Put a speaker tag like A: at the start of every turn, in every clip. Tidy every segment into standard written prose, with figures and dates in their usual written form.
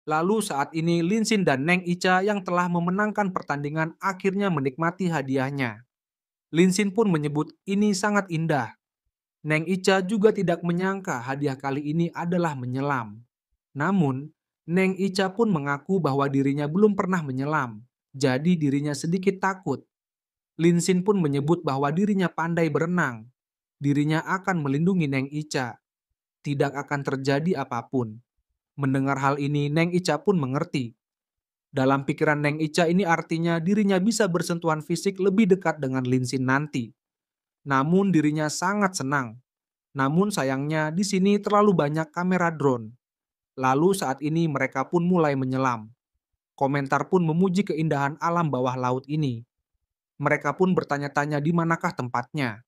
A: Lalu saat ini Lin Xin dan Neng Icha yang telah memenangkan pertandingan akhirnya menikmati hadiahnya. Lin Xin pun menyebut ini sangat indah. Neng Icha juga tidak menyangka hadiah kali ini adalah menyelam. Namun, Neng Icha pun mengaku bahwa dirinya belum pernah menyelam, jadi dirinya sedikit takut. Lin Xin pun menyebut bahwa dirinya pandai berenang. Dirinya akan melindungi Neng Icha. Tidak akan terjadi apapun. Mendengar hal ini, Neng Icha pun mengerti. Dalam pikiran Neng Icha ini artinya dirinya bisa bersentuhan fisik lebih dekat dengan Lin Xin nanti. Namun dirinya sangat senang. Namun sayangnya di sini terlalu banyak kamera drone. Lalu saat ini mereka pun mulai menyelam. Komentar pun memuji keindahan alam bawah laut ini. Mereka pun bertanya-tanya di manakah tempatnya.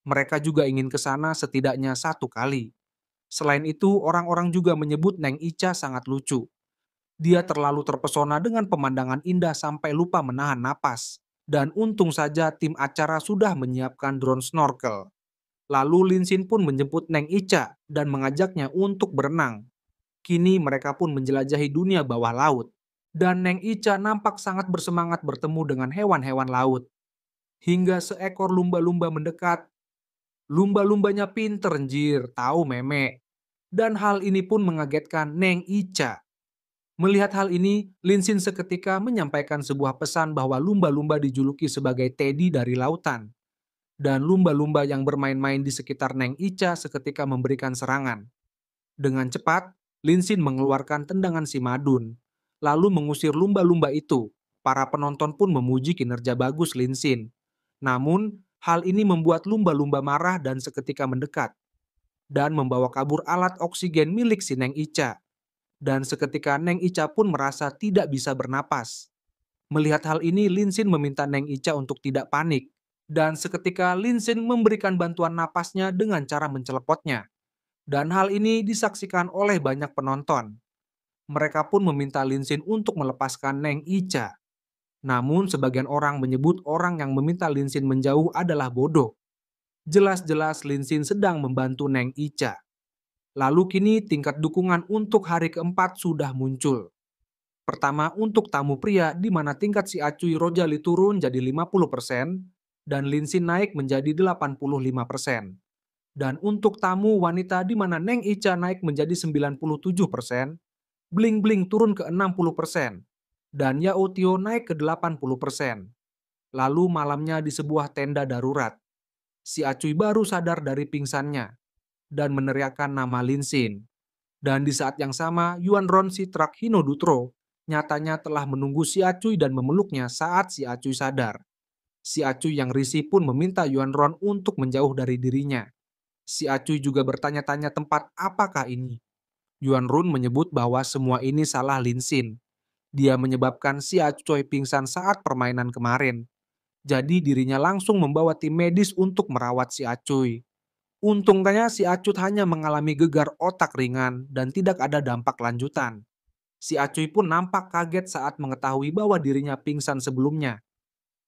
A: Mereka juga ingin ke sana setidaknya satu kali. Selain itu, orang-orang juga menyebut Neng Icha sangat lucu. Dia terlalu terpesona dengan pemandangan indah sampai lupa menahan napas. Dan untung saja tim acara sudah menyiapkan drone snorkel. Lalu Lin Xin pun menjemput Neng Icha dan mengajaknya untuk berenang. Kini mereka pun menjelajahi dunia bawah laut. Dan Neng Icha nampak sangat bersemangat bertemu dengan hewan-hewan laut. Hingga seekor lumba-lumba mendekat. Lumba-lumbanya pinter njir, tahu meme. Dan hal ini pun mengagetkan Neng Icha. Melihat hal ini, Lin Xin seketika menyampaikan sebuah pesan bahwa lumba-lumba dijuluki sebagai Teddy dari lautan. Dan lumba-lumba yang bermain-main di sekitar Neng Icha seketika memberikan serangan. Dengan cepat, Lin Xin mengeluarkan tendangan si Madun, lalu mengusir lumba-lumba itu. Para penonton pun memuji kinerja bagus Lin Xin. Namun, hal ini membuat lumba-lumba marah dan seketika mendekat dan membawa kabur alat oksigen milik si Neng Icha. Dan seketika Neng Icha pun merasa tidak bisa bernapas. Melihat hal ini, Lin Xin meminta Neng Icha untuk tidak panik. Dan seketika Lin Xin memberikan bantuan napasnya dengan cara mencelepotnya. Dan hal ini disaksikan oleh banyak penonton. Mereka pun meminta Lin Xin untuk melepaskan Neng Icha. Namun sebagian orang menyebut orang yang meminta Lin Xin menjauh adalah bodoh. Jelas-jelas Lin Xin sedang membantu Neng Icha. Lalu kini tingkat dukungan untuk hari keempat sudah muncul. Pertama untuk tamu pria di mana tingkat si Acuy Rojali turun jadi 50% dan Lin Xin naik menjadi 85%. Dan untuk tamu wanita di mana Neng Icha naik menjadi 97%, Bling Bling turun ke 60%, dan Yao Tio naik ke 80%. Lalu malamnya di sebuah tenda darurat, si Acuy baru sadar dari pingsannya dan meneriakkan nama Lin Xin. Dan di saat yang sama, Yuan Ron si truk Hinodutro nyatanya telah menunggu si Acuy dan memeluknya saat si Acuy sadar. Si Acuy yang risih pun meminta Yuan Ron untuk menjauh dari dirinya. Si Acuy juga bertanya-tanya tempat apakah ini. Yuan Run menyebut bahwa semua ini salah Lin Xin. Dia menyebabkan si Acuy pingsan saat permainan kemarin. Jadi dirinya langsung membawa tim medis untuk merawat si Acuy. Untungnya si Acut hanya mengalami gegar otak ringan dan tidak ada dampak lanjutan. Si Acuy pun nampak kaget saat mengetahui bahwa dirinya pingsan sebelumnya.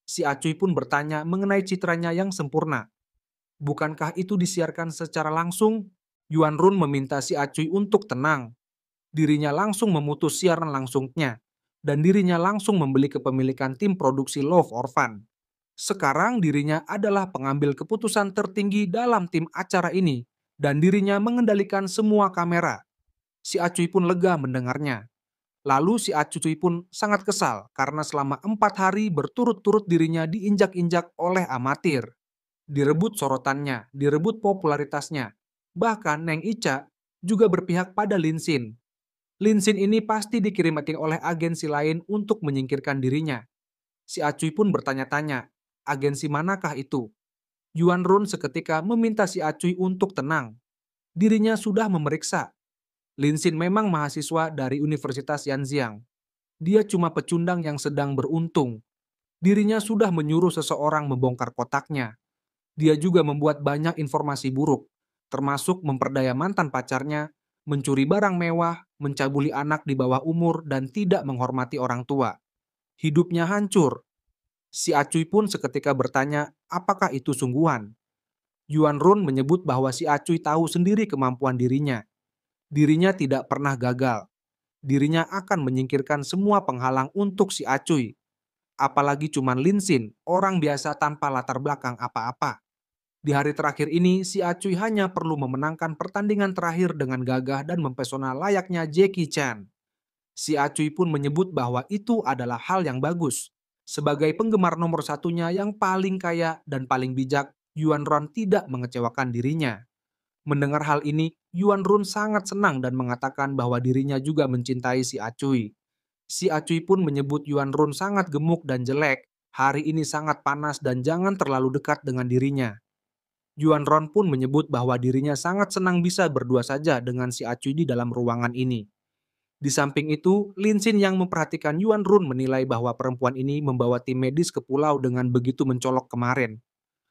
A: Si Acuy pun bertanya mengenai citranya yang sempurna. Bukankah itu disiarkan secara langsung? Yuan Run meminta si Acuy untuk tenang. Dirinya langsung memutus siaran langsungnya. Dan dirinya langsung membeli kepemilikan tim produksi Love Orphan. Sekarang dirinya adalah pengambil keputusan tertinggi dalam tim acara ini. Dan dirinya mengendalikan semua kamera. Si Acuy pun lega mendengarnya. Lalu si Acuy pun sangat kesal karena selama 4 hari berturut-turut dirinya diinjak-injak oleh amatir. Direbut sorotannya, direbut popularitasnya. Bahkan Neng Icha juga berpihak pada Lin Xin. Lin Xin ini pasti dikirim oleh agensi lain untuk menyingkirkan dirinya. Si Acuy pun bertanya-tanya, agensi manakah itu? Yuan Run seketika meminta si Acuy untuk tenang. Dirinya sudah memeriksa. Lin Xin memang mahasiswa dari Universitas Yanjiang. Dia cuma pecundang yang sedang beruntung. Dirinya sudah menyuruh seseorang membongkar kotaknya. Dia juga membuat banyak informasi buruk, termasuk memperdaya mantan pacarnya, mencuri barang mewah, mencabuli anak di bawah umur, dan tidak menghormati orang tua. Hidupnya hancur. Si Acuy pun seketika bertanya, apakah itu sungguhan? Yuan Run menyebut bahwa si Acuy tahu sendiri kemampuan dirinya. Dirinya tidak pernah gagal. dirinya akan menyingkirkan semua penghalang untuk si Acuy. Apalagi cuman Linsin, orang biasa tanpa latar belakang apa-apa. Di hari terakhir ini, si Acuy hanya perlu memenangkan pertandingan terakhir dengan gagah dan mempesona layaknya Jackie Chan. Si Acuy pun menyebut bahwa itu adalah hal yang bagus. Sebagai penggemar nomor satunya yang paling kaya dan paling bijak, Yuan Ron tidak mengecewakan dirinya. Mendengar hal ini, Yuan Run sangat senang dan mengatakan bahwa dirinya juga mencintai si Acuy. Si Acuy pun menyebut Yuan Run sangat gemuk dan jelek, hari ini sangat panas dan jangan terlalu dekat dengan dirinya. Yuan Ron pun menyebut bahwa dirinya sangat senang bisa berdua saja dengan si Acuy di dalam ruangan ini. Di samping itu, Lin Xin yang memperhatikan Yuan Run menilai bahwa perempuan ini membawa tim medis ke pulau dengan begitu mencolok kemarin.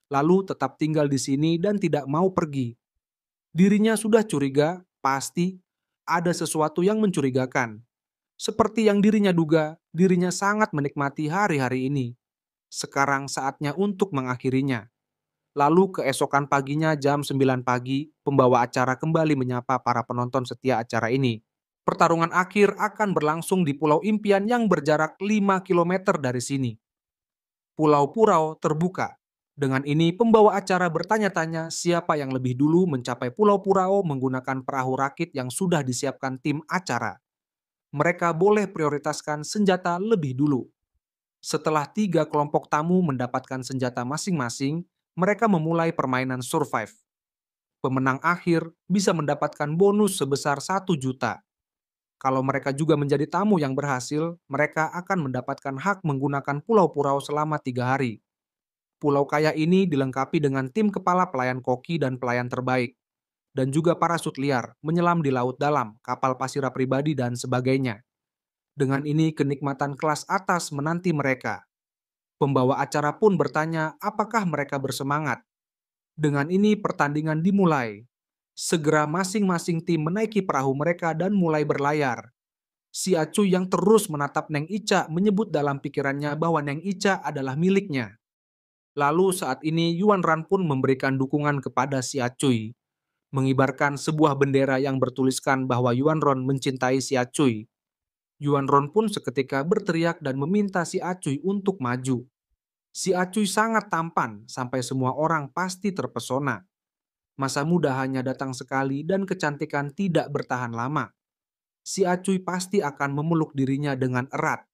A: Lalu tetap tinggal di sini dan tidak mau pergi. Dirinya sudah curiga, pasti ada sesuatu yang mencurigakan. Seperti yang dirinya duga, dirinya sangat menikmati hari-hari ini. Sekarang saatnya untuk mengakhirinya. Lalu keesokan paginya jam 9 pagi, pembawa acara kembali menyapa para penonton setia acara ini. Pertarungan akhir akan berlangsung di Pulau Impian yang berjarak 5 kilometer dari sini. Pulau Purau terbuka. Dengan ini, pembawa acara bertanya-tanya siapa yang lebih dulu mencapai Pulau Purau menggunakan perahu rakit yang sudah disiapkan tim acara. Mereka boleh prioritaskan senjata lebih dulu. Setelah 3 kelompok tamu mendapatkan senjata masing-masing, mereka memulai permainan survive. Pemenang akhir bisa mendapatkan bonus sebesar 1 juta. Kalau mereka juga menjadi tamu yang berhasil, mereka akan mendapatkan hak menggunakan Pulau Purau selama 3 hari. Pulau kaya ini dilengkapi dengan tim kepala pelayan koki dan pelayan terbaik, dan juga parasut liar, menyelam di laut dalam, kapal pasir pribadi, dan sebagainya. Dengan ini, kenikmatan kelas atas menanti mereka. Pembawa acara pun bertanya apakah mereka bersemangat. Dengan ini, pertandingan dimulai. Segera masing-masing tim menaiki perahu mereka dan mulai berlayar. Si Acuy yang terus menatap Neng Ica menyebut dalam pikirannya bahwa Neng Ica adalah miliknya. Lalu saat ini Yuan Ran pun memberikan dukungan kepada si Acuy, mengibarkan sebuah bendera yang bertuliskan bahwa Yuan Ron mencintai si Acuy. Yuan Ron pun seketika berteriak dan meminta si Acuy untuk maju. Si Acuy sangat tampan sampai semua orang pasti terpesona. Masa muda hanya datang sekali dan kecantikan tidak bertahan lama. Si Acuy pasti akan memeluk dirinya dengan erat.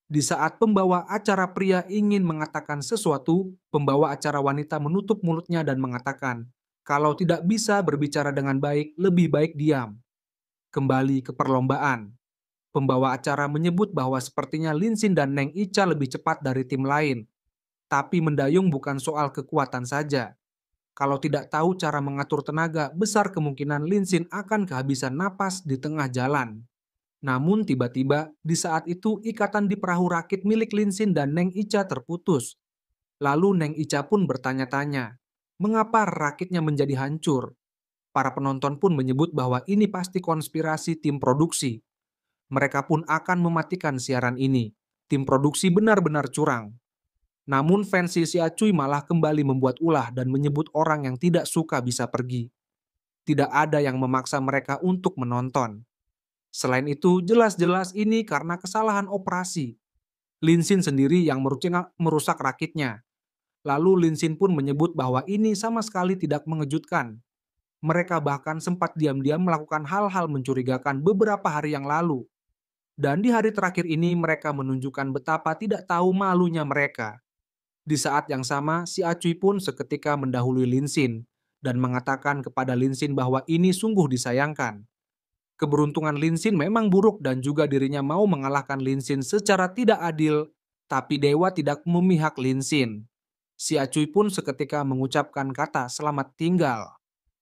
A: Di saat pembawa acara pria ingin mengatakan sesuatu, pembawa acara wanita menutup mulutnya dan mengatakan, kalau tidak bisa berbicara dengan baik, lebih baik diam. Kembali ke perlombaan. Pembawa acara menyebut bahwa sepertinya Linsin dan Neng Ica lebih cepat dari tim lain. Tapi mendayung bukan soal kekuatan saja. Kalau tidak tahu cara mengatur tenaga, besar kemungkinan Linsin akan kehabisan napas di tengah jalan. Namun tiba-tiba, di saat itu ikatan di perahu rakit milik Linsin dan Neng Ica terputus. Lalu Neng Ica pun bertanya-tanya, mengapa rakitnya menjadi hancur? Para penonton pun menyebut bahwa ini pasti konspirasi tim produksi. Mereka pun akan mematikan siaran ini. Tim produksi benar-benar curang. Namun fans si Acuy malah kembali membuat ulah dan menyebut orang yang tidak suka bisa pergi. Tidak ada yang memaksa mereka untuk menonton. Selain itu, jelas-jelas ini karena kesalahan operasi. Linsin sendiri yang merusak rakitnya. Lalu Linsin pun menyebut bahwa ini sama sekali tidak mengejutkan. Mereka bahkan sempat diam-diam melakukan hal-hal mencurigakan beberapa hari yang lalu. Dan di hari terakhir ini mereka menunjukkan betapa tidak tahu malunya mereka. Di saat yang sama, si Acuy pun seketika mendahului Linsin dan mengatakan kepada Linsin bahwa ini sungguh disayangkan. Keberuntungan Linsin memang buruk dan juga dirinya mau mengalahkan Linsin secara tidak adil, tapi dewa tidak memihak Linsin. Si Acuy pun seketika mengucapkan kata selamat tinggal.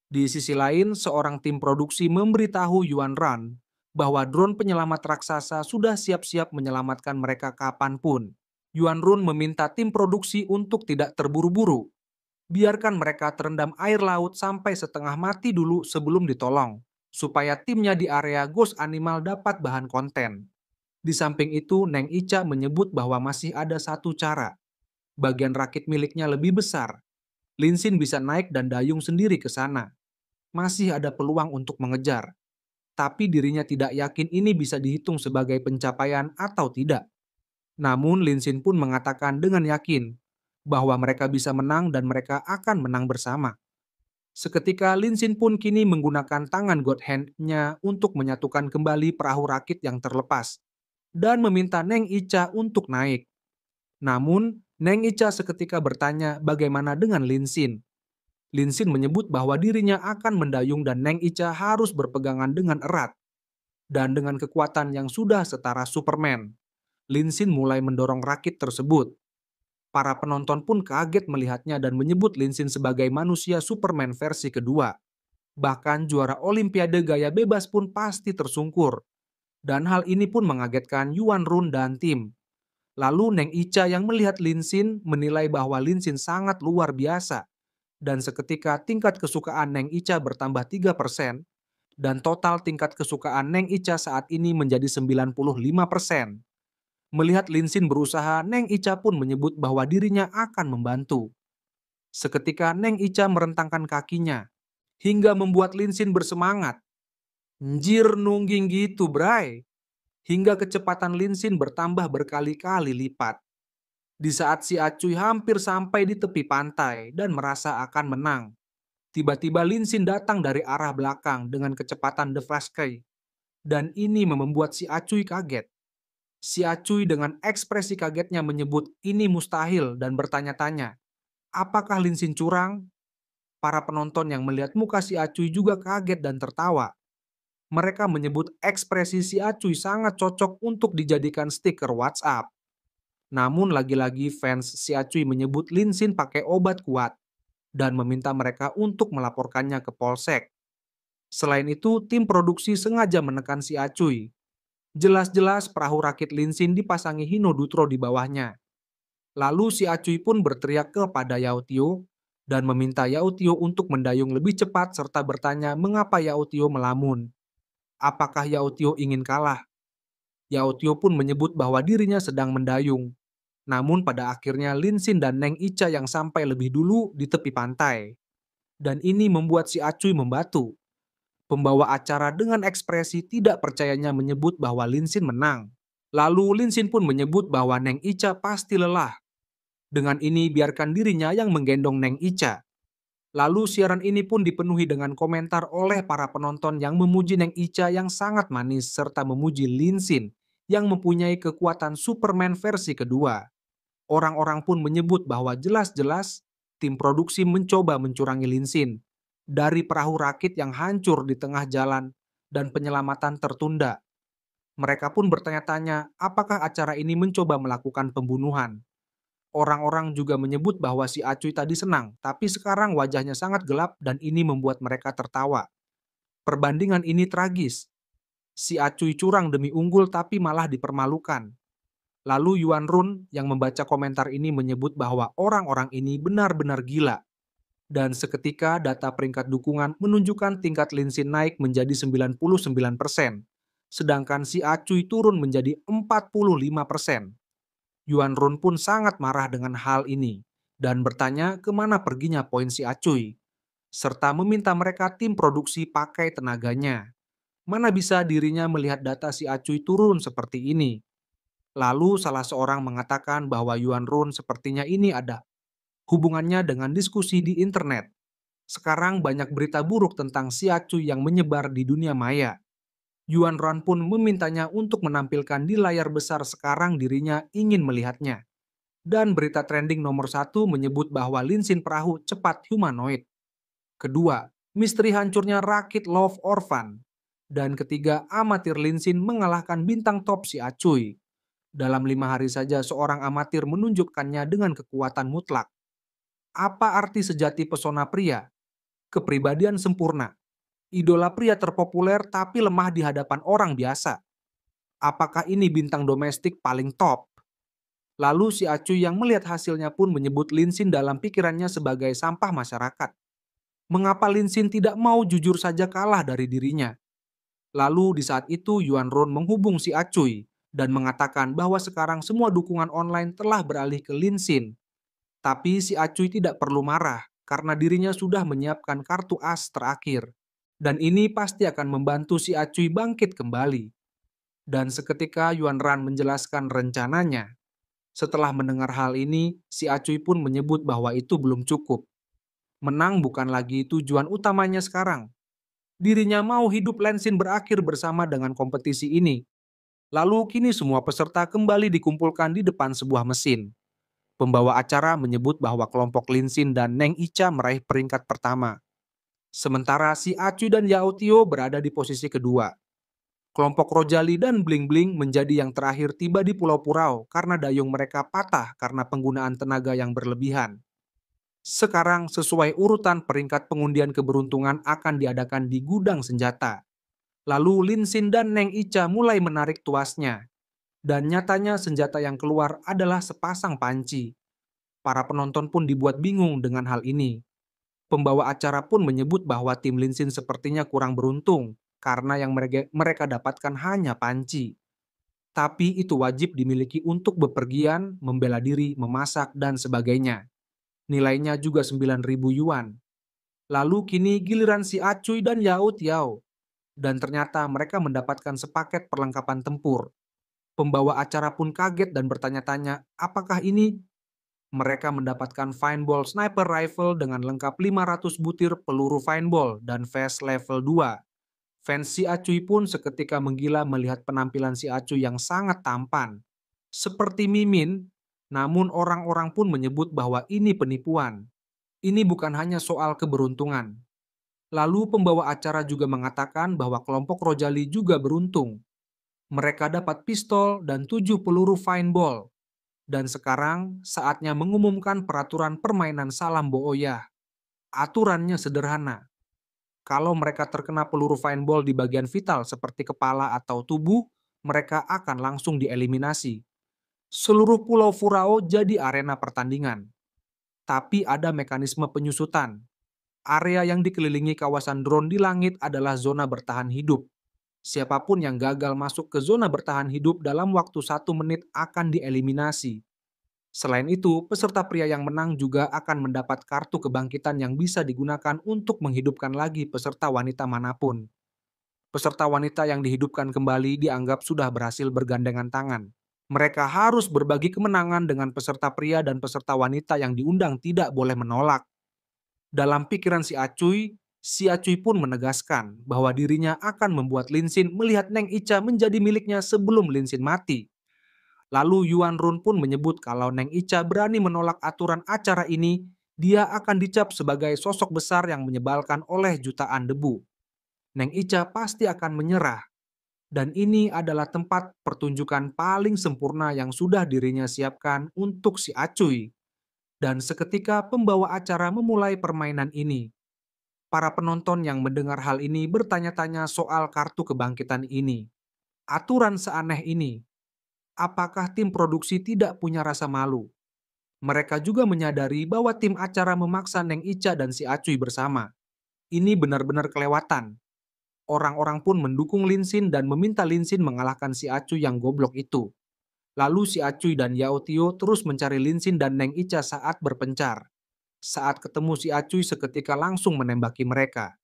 A: Di sisi lain, seorang tim produksi memberitahu Yuan Ran bahwa drone penyelamat raksasa sudah siap-siap menyelamatkan mereka kapanpun. Yuan Run meminta tim produksi untuk tidak terburu-buru. Biarkan mereka terendam air laut sampai setengah mati dulu sebelum ditolong, supaya timnya di area Ghost Animal dapat bahan konten. Di samping itu, Neng Ica menyebut bahwa masih ada satu cara. Bagian rakit miliknya lebih besar. Linsin bisa naik dan dayung sendiri ke sana. Masih ada peluang untuk mengejar. tapi dirinya tidak yakin ini bisa dihitung sebagai pencapaian atau tidak. Namun Lin pun mengatakan dengan yakin bahwa mereka bisa menang dan mereka akan menang bersama. Seketika Lin pun kini menggunakan tangan God Hand-nya untuk menyatukan kembali perahu rakit yang terlepas dan meminta Neng Icha untuk naik. Namun, Neng Icha seketika bertanya bagaimana dengan Lin Xin. Menyebut bahwa dirinya akan mendayung dan Neng Icha harus berpegangan dengan erat. Dan dengan kekuatan yang sudah setara Superman, Lin mulai mendorong rakit tersebut. Para penonton pun kaget melihatnya dan menyebut Lin sebagai manusia Superman versi kedua. Bahkan juara Olimpiade gaya bebas pun pasti tersungkur. Dan hal ini pun mengagetkan Yuan Run dan tim. Lalu Neng Icha yang melihat Lin menilai bahwa Lin sangat luar biasa. Dan seketika tingkat kesukaan Neng Icha bertambah 3%, dan total tingkat kesukaan Neng Icha saat ini menjadi 95%. Melihat Lin berusaha, Neng Icha pun menyebut bahwa dirinya akan membantu. Seketika Neng Icha merentangkan kakinya, hingga membuat Lin bersemangat. Njir nungging gitu, bray. Hingga kecepatan Lin bertambah berkali-kali lipat. Di saat si Acuy hampir sampai di tepi pantai dan merasa akan menang, tiba-tiba Lin datang dari arah belakang dengan kecepatan The Flash Kai. Dan ini membuat si Acuy kaget. Si Acuy dengan ekspresi kagetnya menyebut ini mustahil dan bertanya-tanya, apakah Lin curang? Para penonton yang melihat muka si Acuy juga kaget dan tertawa. Mereka menyebut ekspresi si Acuy sangat cocok untuk dijadikan stiker WhatsApp. Namun lagi-lagi fans si Acuy menyebut Lin pakai obat kuat dan meminta mereka untuk melaporkannya ke polsek. Selain itu, tim produksi sengaja menekan si Acuy. Jelas-jelas perahu rakit Lin dipasangi Hinodutro di bawahnya. Lalu si Acuy pun berteriak kepada Yao Tio dan meminta Yao Tio untuk mendayung lebih cepat serta bertanya mengapa Yao Tio melamun. Apakah Yao Tio ingin kalah? Yao Tio pun menyebut bahwa dirinya sedang mendayung. Namun pada akhirnya Lin dan Neng Icha yang sampai lebih dulu di tepi pantai. Dan ini membuat si Acuy membatu. Pembawa acara dengan ekspresi tidak percayanya menyebut bahwa Lin menang. Lalu Lin pun menyebut bahwa Neng Icha pasti lelah. Dengan ini biarkan dirinya yang menggendong Neng Icha. Lalu siaran ini pun dipenuhi dengan komentar oleh para penonton yang memuji Neng Icha yang sangat manis serta memuji Lin yang mempunyai kekuatan Superman versi kedua. Orang-orang pun menyebut bahwa jelas-jelas tim produksi mencoba mencurangi Lin dari perahu rakit yang hancur di tengah jalan dan penyelamatan tertunda. Mereka pun bertanya-tanya apakah acara ini mencoba melakukan pembunuhan. Orang-orang juga menyebut bahwa si Acuy tadi senang, tapi sekarang wajahnya sangat gelap dan ini membuat mereka tertawa. Perbandingan ini tragis. Si Acuy curang demi unggul tapi malah dipermalukan. Lalu Yuan Run yang membaca komentar ini menyebut bahwa orang-orang ini benar-benar gila. Dan seketika data peringkat dukungan menunjukkan tingkat Lin naik menjadi 99%, sedangkan si Acuy turun menjadi 45%. Yuan Run pun sangat marah dengan hal ini dan bertanya kemana perginya poin si Acuy, serta meminta mereka tim produksi pakai tenaganya. Mana bisa dirinya melihat data si Acuy turun seperti ini. Lalu salah seorang mengatakan bahwa Yuan Run sepertinya ini ada hubungannya dengan diskusi di internet. Sekarang banyak berita buruk tentang si Acuy yang menyebar di dunia maya. Yuan Run pun memintanya untuk menampilkan di layar besar sekarang dirinya ingin melihatnya. Dan berita trending nomor 1 menyebut bahwa Lin perahu cepat humanoid. Kedua, misteri hancurnya rakit Love Orphan. Dan ketiga, amatir Lin mengalahkan bintang top si Acuy. Dalam 5 hari saja seorang amatir menunjukkannya dengan kekuatan mutlak. Apa arti sejati pesona pria? Kepribadian sempurna. Idola pria terpopuler tapi lemah di hadapan orang biasa. Apakah ini bintang domestik paling top? Lalu si Acuy yang melihat hasilnya pun menyebut Lin dalam pikirannya sebagai sampah masyarakat. Mengapa Lin tidak mau jujur saja kalah dari dirinya? Lalu di saat itu Yuan Run menghubung si Acuy dan mengatakan bahwa sekarang semua dukungan online telah beralih ke Lin. Tapi si Acuy tidak perlu marah karena dirinya sudah menyiapkan kartu as terakhir. Dan ini pasti akan membantu si Acuy bangkit kembali. Dan seketika Yuan Ran menjelaskan rencananya. Setelah mendengar hal ini, si Acuy pun menyebut bahwa itu belum cukup. Menang bukan lagi tujuan utamanya sekarang. Dirinya mau hidup Lenshin berakhir bersama dengan kompetisi ini. Lalu kini semua peserta kembali dikumpulkan di depan sebuah mesin. Pembawa acara menyebut bahwa kelompok Lenshin dan Neng Icha meraih peringkat pertama. Sementara si Acuy dan Yao Tio berada di posisi kedua. Kelompok Rojali dan Bling Bling menjadi yang terakhir tiba di Pulau Purau karena dayung mereka patah karena penggunaan tenaga yang berlebihan. Sekarang sesuai urutan peringkat pengundian keberuntungan akan diadakan di gudang senjata. Lalu Lin Xin dan Neng Icha mulai menarik tuasnya. Dan nyatanya senjata yang keluar adalah sepasang panci. Para penonton pun dibuat bingung dengan hal ini. Pembawa acara pun menyebut bahwa tim Lin Xin sepertinya kurang beruntung karena yang mereka dapatkan hanya panci. Tapi itu wajib dimiliki untuk bepergian, membela diri, memasak, dan sebagainya. Nilainya juga 9.000 yuan. Lalu kini giliran si Acuy dan Yao Tiao. Dan ternyata mereka mendapatkan sepaket perlengkapan tempur. Pembawa acara pun kaget dan bertanya-tanya, apakah ini? Mereka mendapatkan Fineball Sniper Rifle dengan lengkap 500 butir peluru Fineball dan vest level 2. Fans si Acuy pun seketika menggila melihat penampilan si Acuy yang sangat tampan. Seperti Mimin, namun orang-orang pun menyebut bahwa ini penipuan. Ini bukan hanya soal keberuntungan. Lalu pembawa acara juga mengatakan bahwa kelompok Rojali juga beruntung. Mereka dapat pistol dan 7 peluru Fineball. Dan sekarang saatnya mengumumkan peraturan permainan Salam Booyah. Aturannya sederhana. Kalau mereka terkena peluru Fineball di bagian vital seperti kepala atau tubuh, mereka akan langsung dieliminasi. Seluruh Pulau Furao jadi arena pertandingan. Tapi ada mekanisme penyusutan. Area yang dikelilingi kawasan drone di langit adalah zona bertahan hidup. Siapapun yang gagal masuk ke zona bertahan hidup dalam waktu 1 menit akan dieliminasi. Selain itu, peserta pria yang menang juga akan mendapat kartu kebangkitan yang bisa digunakan untuk menghidupkan lagi peserta wanita manapun. Peserta wanita yang dihidupkan kembali dianggap sudah berhasil bergandengan tangan. Mereka harus berbagi kemenangan dengan peserta pria dan peserta wanita yang diundang tidak boleh menolak. Dalam pikiran si Acuy pun menegaskan bahwa dirinya akan membuat Lin Xin melihat Neng Icha menjadi miliknya sebelum Lin Xin mati. Lalu Yuan Run pun menyebut kalau Neng Icha berani menolak aturan acara ini, dia akan dicap sebagai sosok besar yang menyebalkan oleh jutaan debu. Neng Icha pasti akan menyerah. Dan ini adalah tempat pertunjukan paling sempurna yang sudah dirinya siapkan untuk si Acuy. Dan seketika pembawa acara memulai permainan ini. Para penonton yang mendengar hal ini bertanya-tanya soal kartu kebangkitan ini. Aturan seaneh ini. Apakah tim produksi tidak punya rasa malu? Mereka juga menyadari bahwa tim acara memaksa Neng Icha dan si Acuy bersama. Ini benar-benar kelewatan. Orang-orang pun mendukung Lin Xin dan meminta Lin Xin mengalahkan si Acuy yang goblok itu. Lalu si Acuy dan Yao Tio terus mencari Lin Xin dan Neng Icha saat berpencar. Saat ketemu si Acuy seketika langsung menembaki mereka.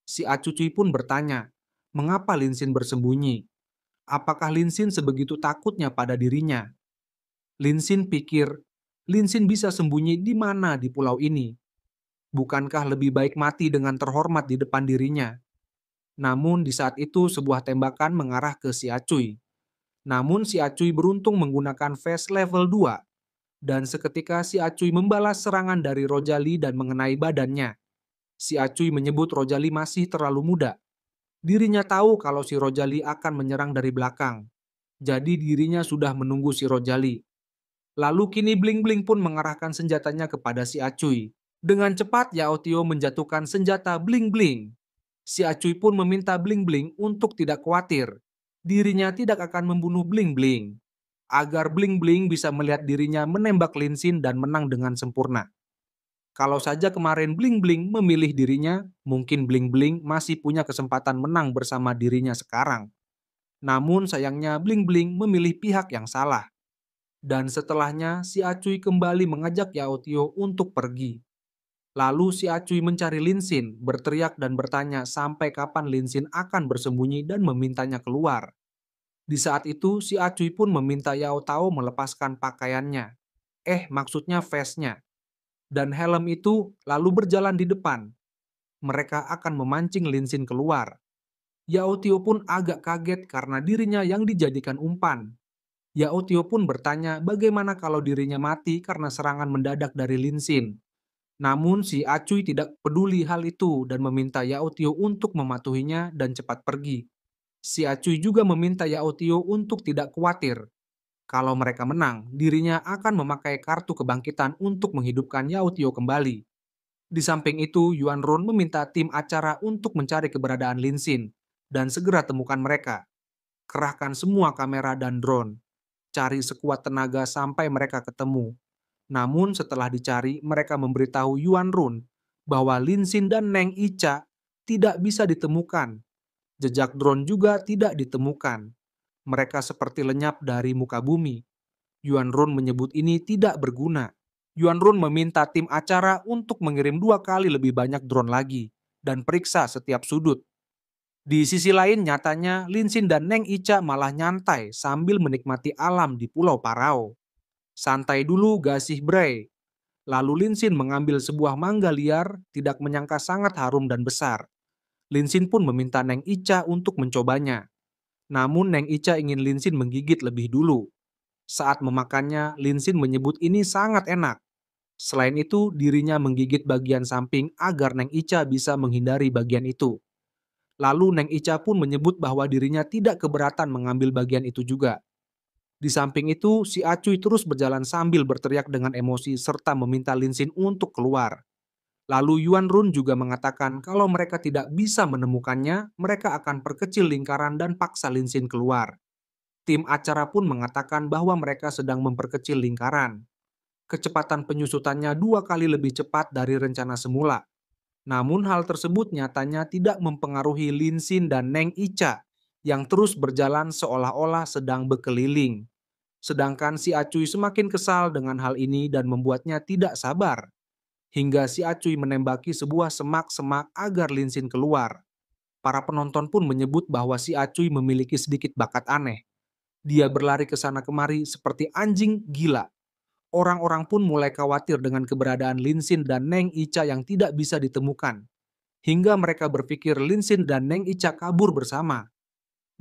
A: Si Acuy pun bertanya, mengapa Lin Xin bersembunyi? Apakah Lin Xin sebegitu takutnya pada dirinya? Lin Xin pikir, Lin Xin bisa sembunyi di mana di pulau ini? Bukankah lebih baik mati dengan terhormat di depan dirinya? Namun di saat itu sebuah tembakan mengarah ke si Acuy. Namun si Acuy beruntung menggunakan vest level 2. Dan seketika si Acuy membalas serangan dari Rojali dan mengenai badannya. Si Acuy menyebut Rojali masih terlalu muda. Dirinya tahu kalau si Rojali akan menyerang dari belakang. Jadi dirinya sudah menunggu si Rojali. Lalu kini Bling Bling pun mengarahkan senjatanya kepada si Acuy. Dengan cepat Yao Tio menjatuhkan senjata Bling Bling. Si Acuy pun meminta Bling Bling untuk tidak khawatir. Dirinya tidak akan membunuh Bling Bling. Agar Bling Bling bisa melihat dirinya menembak Lin Xin dan menang dengan sempurna. Kalau saja kemarin Bling Bling memilih dirinya, mungkin Bling Bling masih punya kesempatan menang bersama dirinya sekarang. Namun sayangnya Bling Bling memilih pihak yang salah. Dan setelahnya si Acuy kembali mengajak Yao Tio untuk pergi. Lalu si Acuy mencari Linsin, berteriak dan bertanya sampai kapan Linsin akan bersembunyi dan memintanya keluar. Di saat itu, si Acuy pun meminta Yao Tao melepaskan pakaiannya. Maksudnya vestnya. Dan helm itu lalu berjalan di depan. Mereka akan memancing Linsin keluar. Yao Tio pun agak kaget karena dirinya yang dijadikan umpan. Yao Tio pun bertanya bagaimana kalau dirinya mati karena serangan mendadak dari Linsin. Namun si Acuy tidak peduli hal itu dan meminta Yao Tio untuk mematuhinya dan cepat pergi. Si Acuy juga meminta Yao Tio untuk tidak khawatir. Kalau mereka menang, dirinya akan memakai kartu kebangkitan untuk menghidupkan Yao Tio kembali. Di samping itu, Yuan Run meminta tim acara untuk mencari keberadaan Linsin dan segera temukan mereka. Kerahkan semua kamera dan drone. Cari sekuat tenaga sampai mereka ketemu. Namun setelah dicari, mereka memberitahu Yuan Run bahwa Linsin dan Neng Icha tidak bisa ditemukan. Jejak drone juga tidak ditemukan. Mereka seperti lenyap dari muka bumi. Yuan Run menyebut ini tidak berguna. Yuan Run meminta tim acara untuk mengirim 2 kali lebih banyak drone lagi dan periksa setiap sudut. Di sisi lain, nyatanya Linsin dan Neng Icha malah nyantai sambil menikmati alam di Pulau Parao. Santai dulu Gasih Bray. Lalu Linsin mengambil sebuah mangga liar, tidak menyangka sangat harum dan besar. Linsin pun meminta Neng Icha untuk mencobanya. Namun Neng Icha ingin Linsin menggigit lebih dulu. Saat memakannya, Linsin menyebut ini sangat enak. Selain itu, dirinya menggigit bagian samping agar Neng Icha bisa menghindari bagian itu. Lalu Neng Icha pun menyebut bahwa dirinya tidak keberatan mengambil bagian itu juga. Di samping itu, si Acuy terus berjalan sambil berteriak dengan emosi serta meminta Linsin untuk keluar. Lalu Yuan Run juga mengatakan kalau mereka tidak bisa menemukannya, mereka akan perkecil lingkaran dan paksa Linsin keluar. Tim acara pun mengatakan bahwa mereka sedang memperkecil lingkaran. Kecepatan penyusutannya 2 kali lebih cepat dari rencana semula. Namun hal tersebut nyatanya tidak mempengaruhi Linsin dan Neng Icha yang terus berjalan seolah-olah sedang berkeliling. Sedangkan si Acuy semakin kesal dengan hal ini dan membuatnya tidak sabar. Hingga si Acuy menembaki sebuah semak-semak agar Linsin keluar. Para penonton pun menyebut bahwa si Acuy memiliki sedikit bakat aneh. Dia berlari ke sana kemari seperti anjing gila. Orang-orang pun mulai khawatir dengan keberadaan Linsin dan Neng Icha yang tidak bisa ditemukan. Hingga mereka berpikir Linsin dan Neng Icha kabur bersama.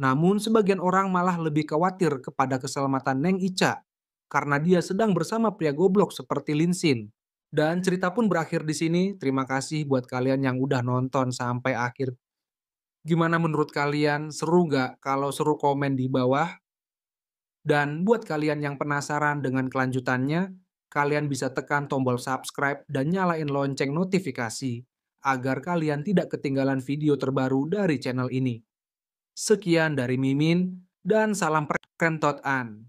A: Namun sebagian orang malah lebih khawatir kepada keselamatan Neng Icha karena dia sedang bersama pria goblok seperti Linsin. Dan cerita pun berakhir di sini. Terima kasih buat kalian yang udah nonton sampai akhir. Gimana menurut kalian? Seru nggak? Kalau seru komen di bawah. Dan buat kalian yang penasaran dengan kelanjutannya, kalian bisa tekan tombol subscribe dan nyalain lonceng notifikasi agar kalian tidak ketinggalan video terbaru dari channel ini. Sekian dari Mimin, dan salam perkentotan.